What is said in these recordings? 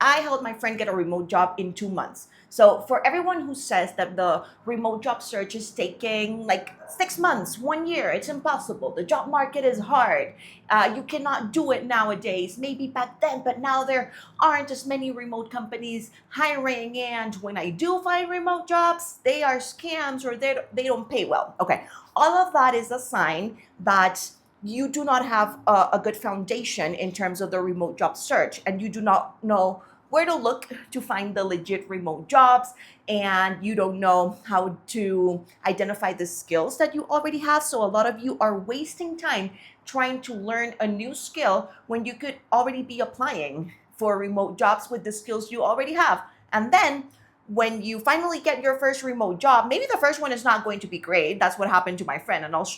I helped my friend get a remote job in 2 months. So for everyone who says that the remote job search is taking like 6 months, 1 year, it's impossible. The job market is hard. You cannot do it nowadays. Maybe back then, but now there aren't as many remote companies hiring. And when I do find remote jobs, they are scams or they don't pay well. Okay, all of that is a sign that you do not have a good foundation in terms of the remote job search, and you do not know where to look to find the legit remote jobs, and you don't know how to identify the skills that you already have. So a lot of you are wasting time trying to learn a new skill when you could already be applying for remote jobs with the skills you already have. And then when you finally get your first remote job, maybe the first one is not going to be great. That's what happened to my friend, and I'll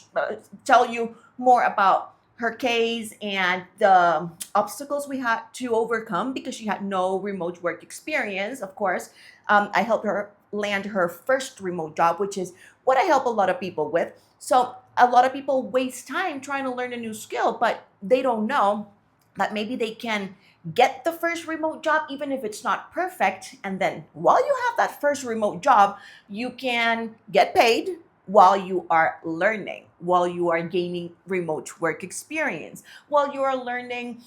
tell you more about her case and the obstacles we had to overcome because she had no remote work experience. Of course, I helped her land her first remote job, which is what I help a lot of people with. So a lot of people waste time trying to learn a new skill, but they don't know that maybe they can get the first remote job even if it's not perfect, and then while you have that first remote job, you can get paid while you are learning, while you are gaining remote work experience, while you are learning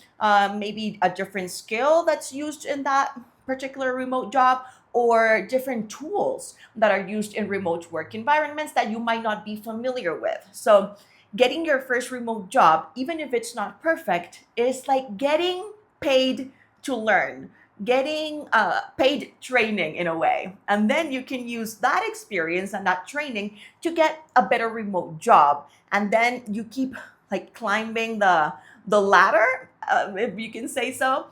maybe a different skill that's used in that particular remote job, or different tools that are used in remote work environments that you might not be familiar with. So getting your first remote job, even if it's not perfect, is like getting paid to learn, getting paid training in a way. And then you can use that experience and that training to get a better remote job. And then you keep like climbing the ladder, if you can say so.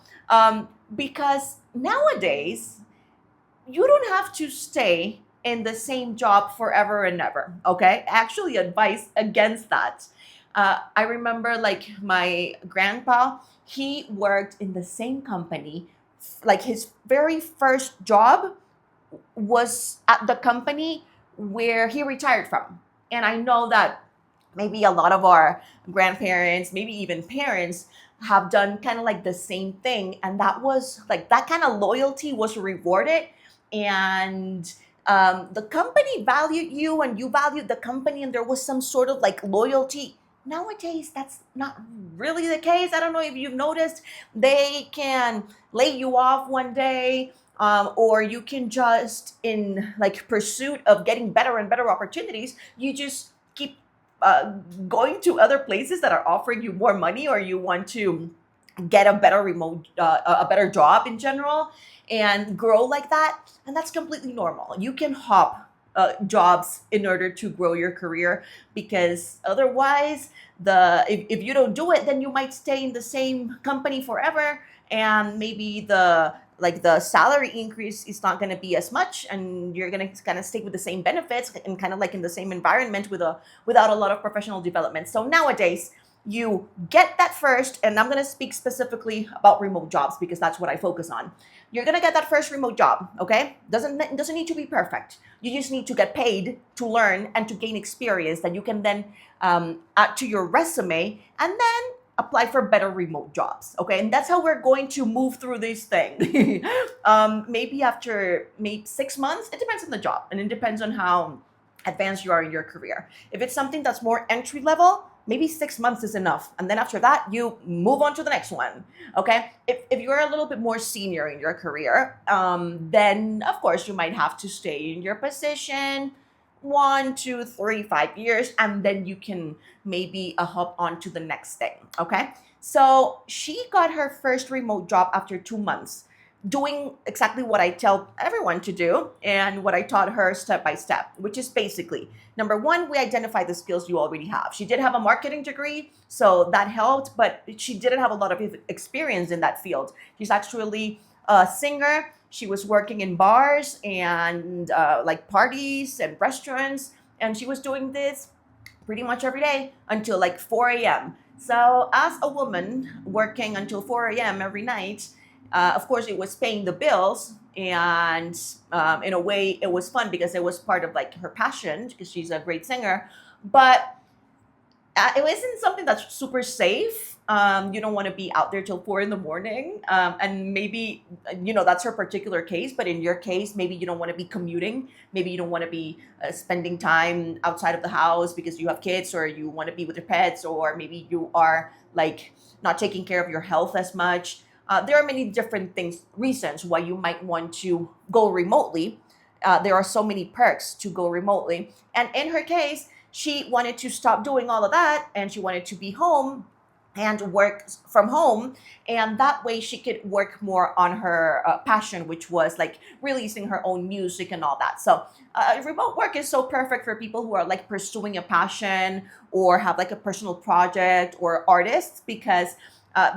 Because nowadays, you don't have to stay in the same job forever and ever. Okay, actually advice against that. I remember like my grandpa, he worked in the same company. Like his very first job was at the company where he retired from. And I know that maybe a lot of our grandparents, maybe even parents, have done kind of like the same thing. And that was like that kind of loyalty was rewarded. And the company valued you and you valued the company, and there was some sort of like loyalty. Nowadays, that's not really the case. I don't know if you've noticed, they can lay you off one day, or you can just, in like pursuit of getting better and better opportunities, you just keep uh, going to other places that are offering you more money, or you want to get a better remote a better job in general and grow like that. And that's completely normal. You can hop jobs in order to grow your career, because otherwise, if you don't do it, then you might stay in the same company forever, and maybe the salary increase is not going to be as much, and you're going to kind of stay with the same benefits and kind of like in the same environment without a lot of professional development. So nowadays, you get that first, and I'm going to speak specifically about remote jobs because that's what I focus on. You're going to get that first remote job. Okay, doesn't need to be perfect. You just need to get paid to learn and to gain experience that you can then add to your resume, and then apply for better remote jobs. Okay, and that's how we're going to move through this thing. Maybe after maybe 6 months, it depends on the job, and it depends on how advanced you are in your career. If it's something that's more entry level, maybe 6 months is enough. And then after that, you move on to the next one. Okay. If you're a little bit more senior in your career, then of course you might have to stay in your position 1, 2, 3, 5 years, and then you can maybe hop on to the next thing. Okay. So she got her first remote job after 2 months, doing exactly what I tell everyone to do and what I taught her step by step, which is basically number one, we identify the skills you already have. She did have a marketing degree, so that helped, but she didn't have a lot of experience in that field. She's actually a singer. She was working in bars and like parties and restaurants, and she was doing this pretty much every day until like 4 a.m. So, as a woman working until 4 a.m. every night, of course, it was paying the bills, and in a way, it was fun because it was part of like her passion because she's a great singer. But it wasn't something that's super safe, You don't want to be out there till 4 in the morning. And maybe, that's her particular case, but in your case, maybe you don't want to be commuting. Maybe you don't want to be spending time outside of the house because you have kids, or you want to be with your pets, or maybe you are like not taking care of your health as much. There are many different reasons why you might want to go remotely. There are so many perks to go remotely. And in her case, she wanted to stop doing all of that and she wanted to be home and work from home, and that way she could work more on her passion, which was like releasing her own music and all that. So remote work is so perfect for people who are like pursuing a passion or have like a personal project, or artists, because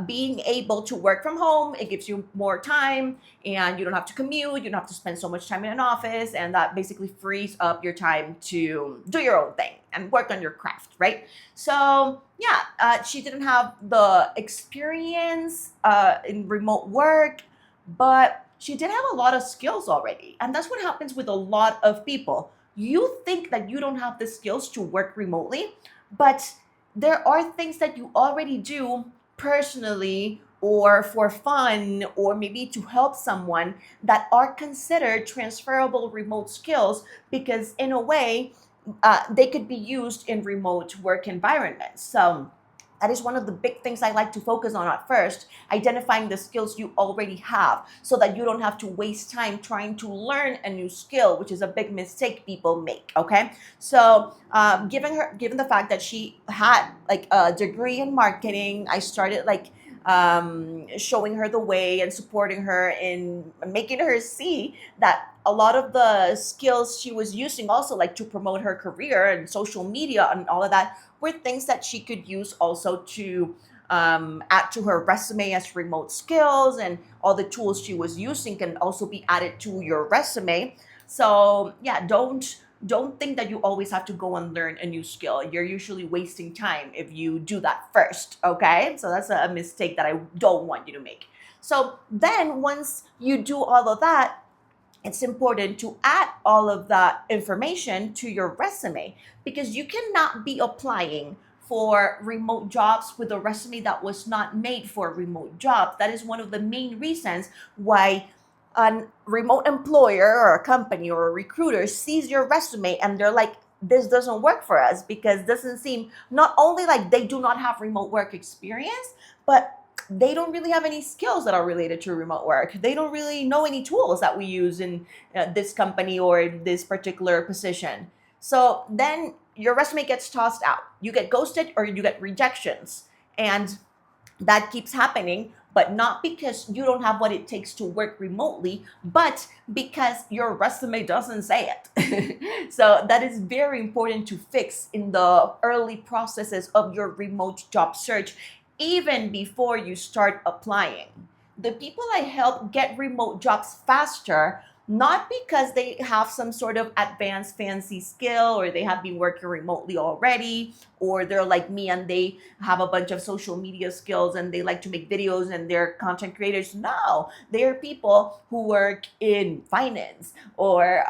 being able to work from home, it gives you more time, and you don't have to commute, you don't have to spend so much time in an office, and that basically frees up your time to do your own thing and work on your craft, right? So yeah, she didn't have the experience in remote work, but she did have a lot of skills already, and that's what happens with a lot of people. You think that you don't have the skills to work remotely, but there are things that you already do personally, or for fun, or maybe to help someone, that are considered transferable remote skills, because in a way they could be used in remote work environments. So that is one of the big things I like to focus on at first, identifying the skills you already have so that you don't have to waste time trying to learn a new skill, which is a big mistake people make. Okay. So given the fact that she had like a degree in marketing, I started like showing her the way and supporting her in making her see that a lot of the skills she was using also, like to promote her career and social media and all of that, were things that she could use also to add to her resume as remote skills, and all the tools she was using can also be added to your resume. So yeah, don't think that you always have to go and learn a new skill. You're usually wasting time if you do that first, okay? So that's a mistake that I don't want you to make. So then once you do all of that, it's important to add all of that information to your resume, because you cannot be applying for remote jobs with a resume that was not made for a remote job. That is one of the main reasons why a remote employer or a company or a recruiter sees your resume and they're like, this doesn't work for us, because it doesn't seem, not only like they do not have remote work experience, but they don't really have any skills that are related to remote work. They don't really know any tools that we use in this company or in this particular position. So then your resume gets tossed out. You get ghosted or you get rejections. And that keeps happening, but not because you don't have what it takes to work remotely, but because your resume doesn't say it. So that is very important to fix in the early processes of your remote job search, even before you start applying. The people I help get remote jobs faster, not because they have some sort of advanced fancy skill, or they have been working remotely already, or they're like me and they have a bunch of social media skills and they like to make videos and they're content creators. No, they're people who work in finance, or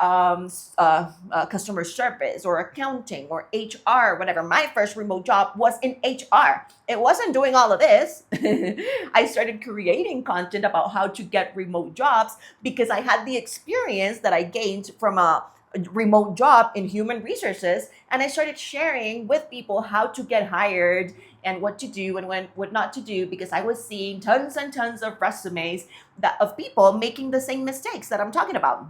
customer service, or accounting, or HR, whatever. My first remote job was in HR. It wasn't doing all of this. I started creating content about how to get remote jobs because I had the experience that I gained from a remote job in human resources, and I started sharing with people how to get hired and what to do and what not to do, because I was seeing tons and tons of resumes of people making the same mistakes that I'm talking about.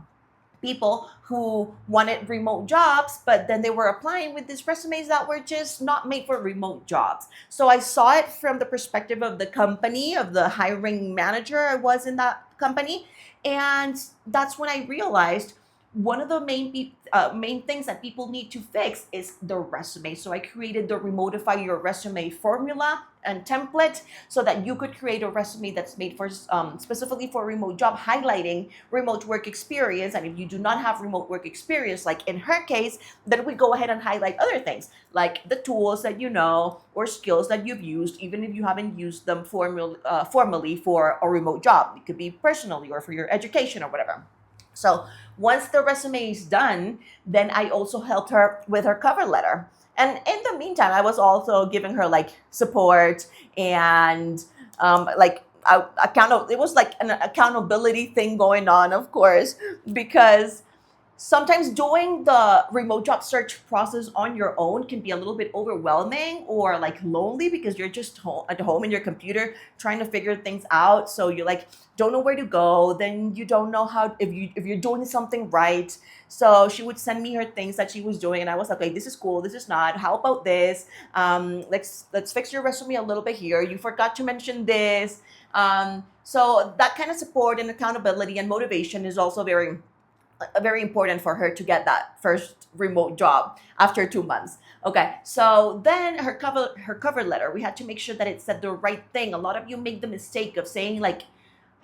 People who wanted remote jobs, but then they were applying with these resumes that were just not made for remote jobs. So I saw it from the perspective of the company, of the hiring manager I was in that company. And that's when I realized one of the main things that people need to fix is the resume. So I created the Remotify Your Resume formula and template so that you could create a resume that's made for specifically for a remote job, highlighting remote work experience. And if you do not have remote work experience, like in her case, then we go ahead and highlight other things like the tools that you know or skills that you've used, even if you haven't used them formally for a remote job. It could be personally or for your education or whatever. So once the resume is done, then I also helped her with her cover letter. And in the meantime, I was also giving her like support and like it was like an accountability thing going on, of course, because sometimes doing the remote job search process on your own can be a little bit overwhelming or like lonely because you're just at home in your computer trying to figure things out. So you like don't know where to go, then you don't know how if you're doing something right. So she would send me her things that she was doing, and I was like, okay, this is cool, this is not, how about this, let's fix your resume a little bit here, you forgot to mention this. So that kind of support and accountability and motivation is also very important for her to get that first remote job after 2 months. Okay, so then her cover letter, we had to make sure that it said the right thing. A lot of you make the mistake of saying like,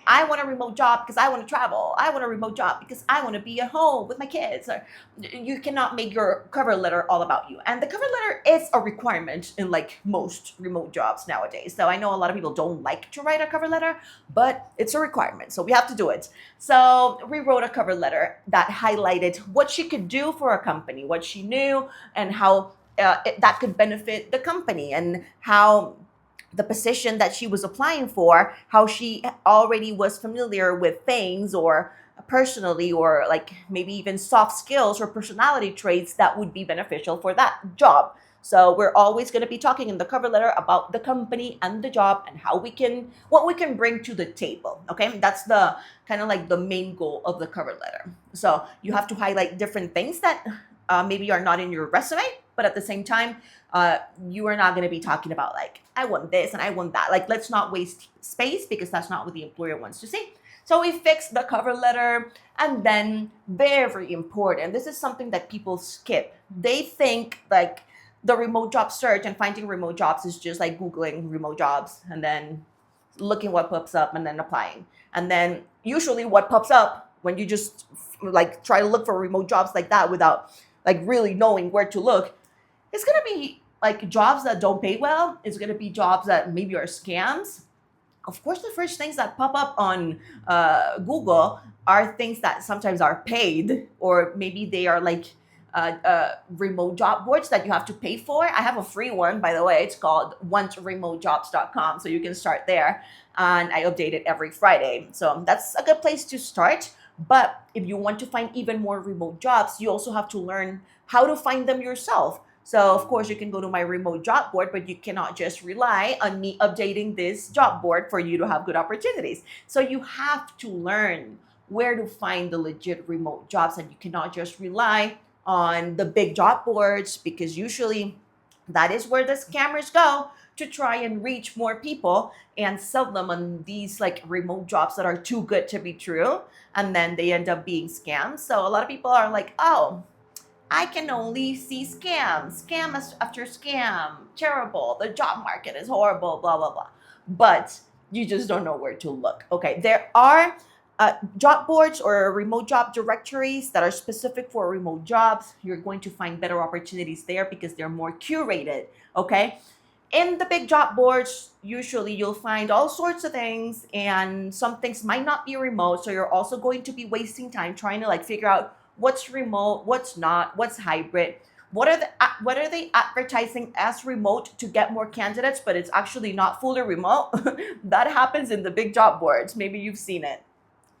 I want a remote job because I want to travel. I want a remote job because I want to be at home with my kids. Or you cannot make your cover letter all about you. And the cover letter is a requirement in like most remote jobs nowadays. So I know a lot of people don't like to write a cover letter, but it's a requirement. So we have to do it. So we wrote a cover letter that highlighted what she could do for a company, what she knew, and how that could benefit the company, and how the position that she was applying for, how she already was familiar with things, or personally, or like maybe even soft skills or personality traits that would be beneficial for that job. So we're always going to be talking in the cover letter about the company and the job and how what we can bring to the table. Okay, that's the kind of like the main goal of the cover letter. So you have to highlight different things that maybe are not in your resume, but at the same time, you are not going to be talking about like, I want this and I want that. Like, let's not waste space because that's not what the employer wants to see. So we fixed the cover letter. And then, very important, this is something that people skip. They think like the remote job search and finding remote jobs is just like Googling remote jobs and then looking what pops up and then applying. And then usually what pops up when you just like try to look for remote jobs like that without like really knowing where to look, it's gonna be like jobs that don't pay well. It's gonna be jobs that maybe are scams. Of course, the first things that pop up on Google are things that sometimes are paid, or maybe they are like remote job boards that you have to pay for. I have a free one, by the way. It's called wantremotejobs.com, so you can start there. And I update it every Friday. So that's a good place to start. But if you want to find even more remote jobs, you also have to learn how to find them yourself. So, of course, you can go to my remote job board, but you cannot just rely on me updating this job board for you to have good opportunities. So, you have to learn where to find the legit remote jobs, and you cannot just rely on the big job boards, because usually that is where the scammers go to try and reach more people and sell them on these like remote jobs that are too good to be true, and then they end up being scams. So a lot of people are like, oh, I can only see scams, after scam, terrible, the job market is horrible, blah, blah, blah. But you just don't know where to look. Okay, there are job boards or remote job directories that are specific for remote jobs. You're going to find better opportunities there because they're more curated, okay? In the big job boards, usually you'll find all sorts of things, and some things might not be remote. So you're also going to be wasting time trying to like figure out what's remote, what's not, what's hybrid. What are they advertising as remote to get more candidates, but it's actually not fully remote? That happens in the big job boards. Maybe you've seen it.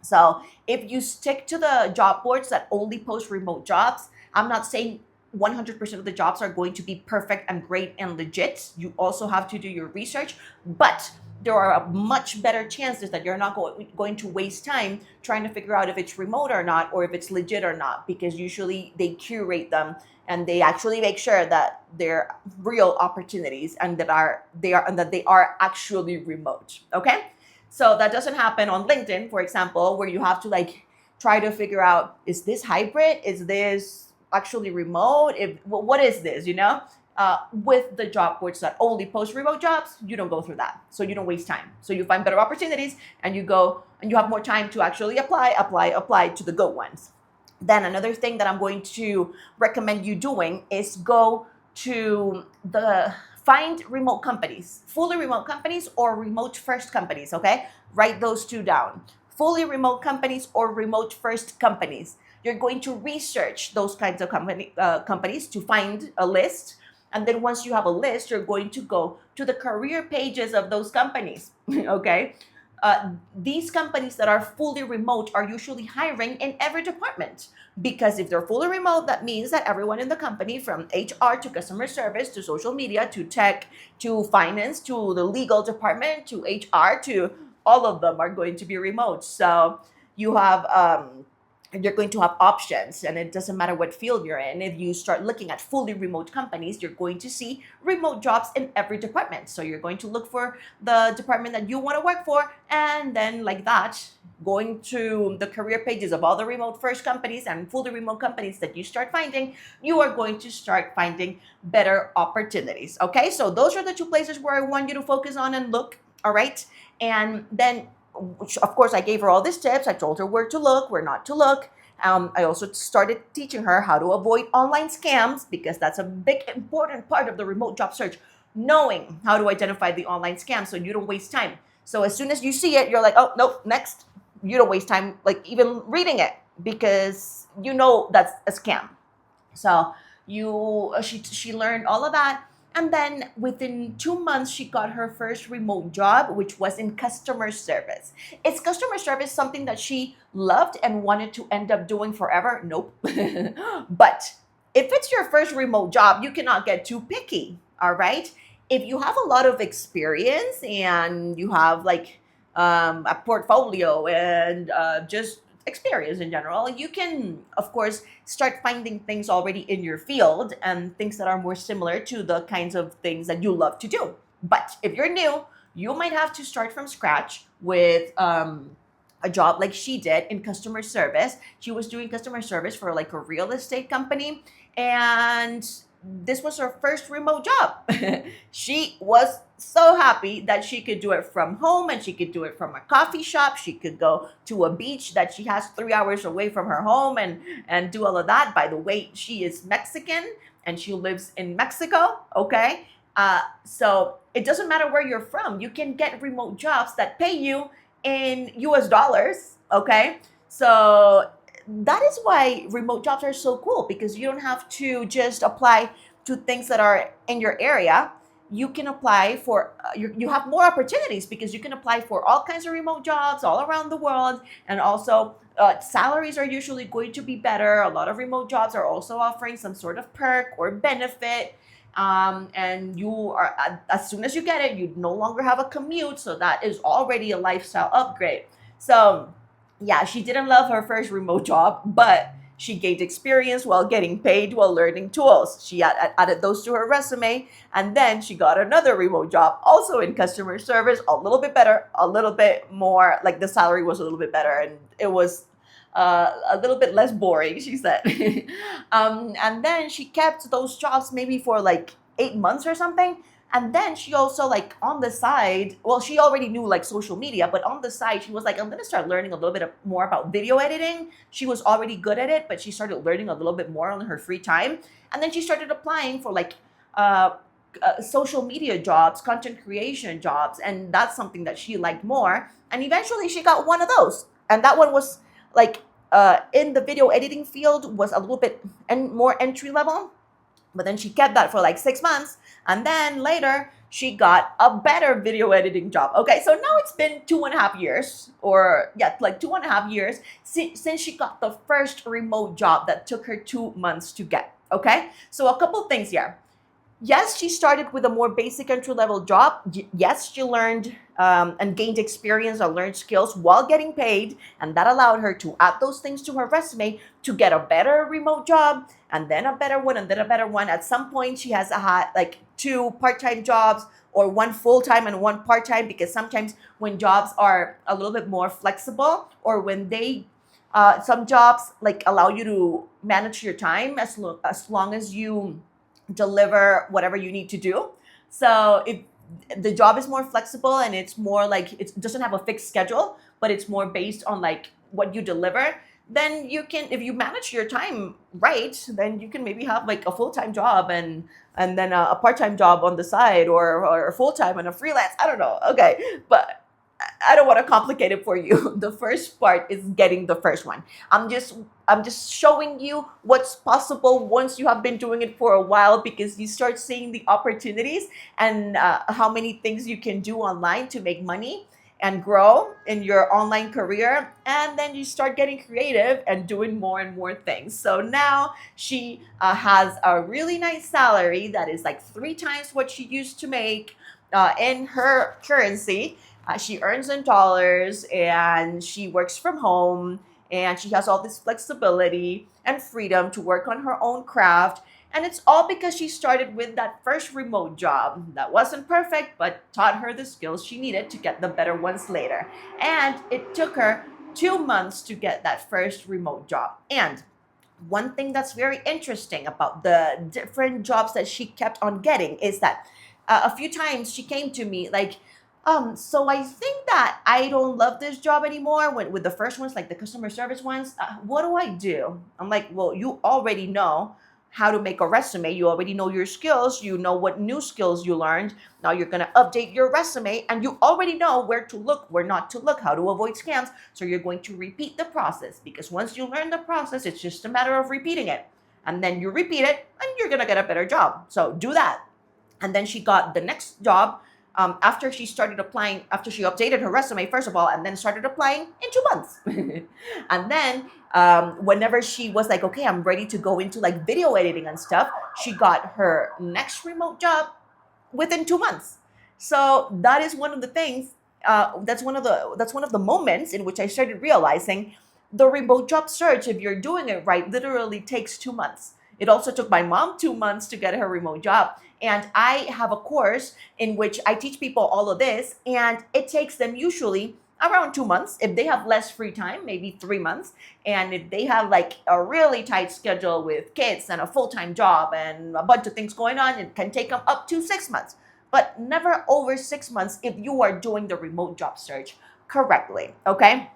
So if you stick to the job boards that only post remote jobs, I'm not saying 100% of the jobs are going to be perfect and great and legit. You also have to do your research, but there are much better chances that you're not going to waste time trying to figure out if it's remote or not, or if it's legit or not, because usually they curate them and they actually make sure that they're real opportunities and that they are actually remote. Okay? So that doesn't happen on LinkedIn, for example, where you have to like try to figure out, is this hybrid? Is this actually remote? What is this, with the job boards that only post remote jobs, you don't go through that. So you don't waste time. So you find better opportunities, and you go and you have more time to actually apply to the good ones. Then another thing that I'm going to recommend you doing is go to find remote companies, fully remote companies or remote first companies, okay? Write those two down. fully remote companies or remote first companies. You're going to research those kinds of companies to find a list. And then once you have a list, you're going to go to the career pages of those companies. Okay. These companies that are fully remote are usually hiring in every department, because if they're fully remote, that means that everyone in the company, from HR to customer service to social media to tech to finance to the legal department to HR to all of them are going to be remote. So you have you're going to have options, and it doesn't matter what field you're in. If you start looking at fully remote companies, you're going to see remote jobs in every department. So you're going to look for the department that you want to work for, and then like that, going to the career pages of all the remote first companies and fully remote companies that you start finding, you are going to start finding better opportunities. Okay, so those are the two places where I want you to focus on and look. All right, and then, which of course, I gave her all these tips. I told her where to look, where not to look. I also started teaching her how to avoid online scams, because that's a big important part of the remote job search, knowing how to identify the online scams so you don't waste time. So as soon as you see it, you're like, oh, nope, next. You don't waste time like even reading it, because you know that's a scam. So she learned all of that, and then within 2 months she got her first remote job, which was in customer service. Is customer service something that she loved and wanted to end up doing forever? Nope. But if it's your first remote job, you cannot get too picky. All right. If you have a lot of experience and you have like a portfolio and just experience in general, you can, of course, start finding things already in your field and things that are more similar to the kinds of things that you love to do. But if you're new, you might have to start from scratch with a job like she did in customer service. She was doing customer service for like a real estate company, and this was her first remote job. She was so happy that she could do it from home and she could do it from a coffee shop. She could go to a beach that she has 3 hours away from her home and do all of that. By the way, she is Mexican and she lives in Mexico. Okay. So it doesn't matter where you're from. You can get remote jobs that pay you in US dollars. Okay. So that is why remote jobs are so cool, because you don't have to just apply to things that are in your area. You can apply for you have more opportunities, because you can apply for all kinds of remote jobs all around the world. And also salaries are usually going to be better. A lot of remote jobs are also offering some sort of perk or benefit. And you are, as soon as you get it, you no longer have a commute, so that is already a lifestyle upgrade. So yeah, she didn't love her first remote job, but she gained experience while getting paid while learning tools. She added those to her resume, and then she got another remote job, also in customer service, a little bit better, a little bit more, like the salary was a little bit better, and it was a little bit less boring, she said. And then she kept those jobs maybe for like 8 months or something. And then she also, like, on the side, well, she already knew like social media, but on the side she was like, I'm gonna start learning a little bit more about video editing. She was already good at it, but she started learning a little bit more on her free time. And then she started applying for like uh, social media jobs, content creation jobs, and that's something that she liked more. And eventually she got one of those, and that one was like in the video editing field, was a little bit more entry level. But then she kept that for like 6 months. And then later, she got a better video editing job. Okay, so now it's been 2.5 years, or yeah, like 2.5 years since she got the first remote job that took her 2 months to get. Okay, so a couple things here. Yes, she started with a more basic entry level job. Yes, she learned and gained experience and learned skills while getting paid. And that allowed her to add those things to her resume to get a better remote job, and then a better one, and then a better one. At some point, she has had like 2 part-time jobs, or 1 full-time and 1 part-time, because sometimes when jobs are a little bit more flexible, or when they some jobs like allow you to manage your time as long as you deliver whatever you need to do. So if the job is more flexible and it's more like, it doesn't have a fixed schedule, but it's more based on like what you deliver, then you can, if you manage your time right, then you can maybe have like a full-time job and then a part-time job on the side, or a full-time and a freelance. I don't know. Okay. But I don't want to complicate it for you. The first part is getting the first one. I'm just I'm just showing you what's possible once you have been doing it for a while, because you start seeing the opportunities and how many things you can do online to make money and grow in your online career, and then you start getting creative and doing more and more things. So now she has a really nice salary that is like three times what she used to make in her currency. She earns in dollars and she works from home, and she has all this flexibility and freedom to work on her own craft. And it's all because she started with that first remote job that wasn't perfect, but taught her the skills she needed to get the better ones later. And it took her 2 months to get that first remote job. And one thing that's very interesting about the different jobs that she kept on getting is that a few times she came to me like, so I think that I don't love this job anymore. With the first ones, like the customer service ones, what do I do? I'm like, well, you already know how to make a resume. You already know your skills. You know what new skills you learned. Now you're gonna update your resume, and you already know where to look, where not to look, how to avoid scams. So you're going to repeat the process, because once you learn the process, it's just a matter of repeating it. And then you repeat it, and you're gonna get a better job. So do that. And then she got the next job after she started applying, after she updated her resume, first of all, and then started applying in 2 months. And then whenever she was like, okay, I'm ready to go into like video editing and stuff, she got her next remote job within 2 months. So that is one of the things. That's one of the moments in which I started realizing the remote job search, if you're doing it right, literally takes 2 months. It also took my mom 2 months to get her remote job. And I have a course in which I teach people all of this, and it takes them usually around 2 months. If they have less free time, maybe 3 months. And if they have like a really tight schedule with kids and a full-time job and a bunch of things going on, it can take them up to 6 months. But never over 6 months if you are doing the remote job search correctly. Okay.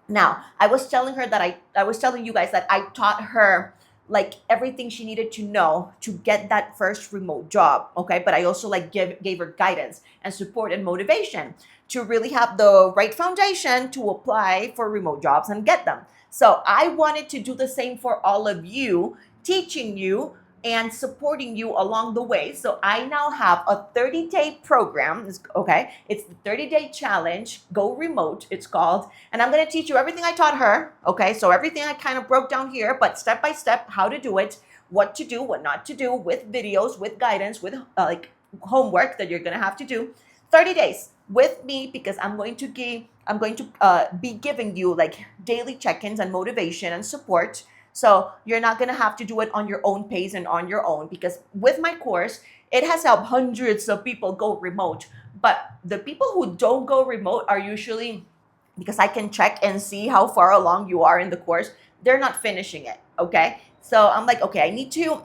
Now, I was telling you guys that I taught her like everything she needed to know to get that first remote job. Okay. But I also like gave her guidance and support and motivation to really have the right foundation to apply for remote jobs and get them. So I wanted to do the same for all of you, teaching you and supporting you along the way. So I now have a 30-day program. Okay. It's the 30-day challenge, Go Remote, it's called. And I'm going to teach you everything I taught her. Okay. So everything I kind of broke down here, but step by step, how to do it, what to do, what not to do, with videos, with guidance, with like homework that you're going to have to do. 30 days with me, because I'm going to be giving you like daily check-ins and motivation and support. So you're not going to have to do it on your own pace and on your own, because with my course, it has helped hundreds of people go remote. But the people who don't go remote are usually, because I can check and see how far along you are in the course, they're not finishing it. Okay. So I'm like, okay, I need to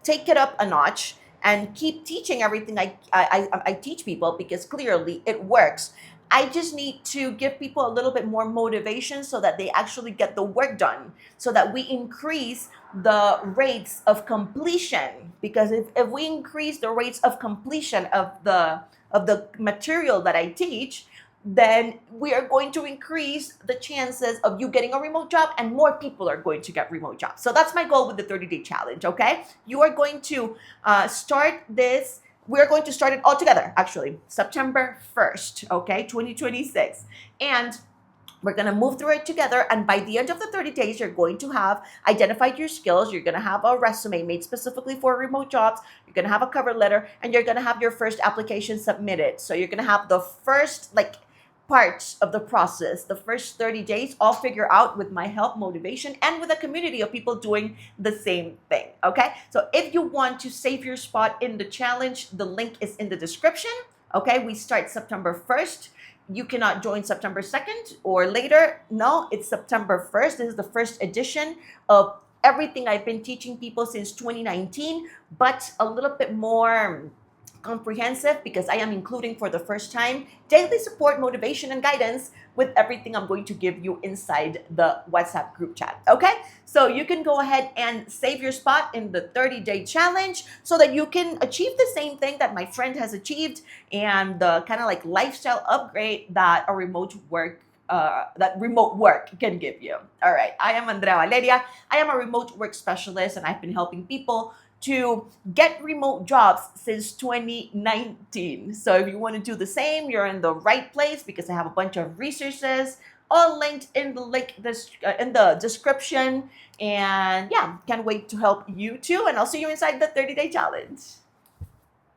take it up a notch and keep teaching everything I teach people, because clearly it works. I just need to give people a little bit more motivation so that they actually get the work done, so that we increase the rates of completion. Because if we increase the rates of completion of the material that I teach, then we are going to increase the chances of you getting a remote job, and more people are going to get remote jobs. So that's my goal with the 30-day challenge, okay? You are going to start this. We're going to start it all together, actually, September 1st, okay, 2026. And we're going to move through it together. And by the end of the 30 days, you're going to have identified your skills. You're going to have a resume made specifically for remote jobs. You're going to have a cover letter, and you're going to have your first application submitted. So you're going to have the first, like, parts of the process, the first 30 days, all figure out with my help, motivation, and with a community of people doing the same thing. Okay. So if you want to save your spot in the challenge, the link is in the description. Okay. We start September 1st. You cannot join September 2nd or later. No, it's September 1st. This is the first edition of everything I've been teaching people since 2019, but a little bit more comprehensive because I am including for the first time daily support, motivation, and guidance with everything I'm going to give you inside the WhatsApp group chat. Okay? So you can go ahead and save your spot in the 30-day challenge so that you can achieve the same thing that my friend has achieved and the kind of like lifestyle upgrade that a remote work can give you. All right, I am Andrea Valeria. I am a remote work specialist, and I've been helping people to get remote jobs since 2019. So if you want to do the same, you're in the right place because I have a bunch of resources all linked in the in the description. And yeah, can't wait to help you too. And I'll see you inside the 30-day challenge.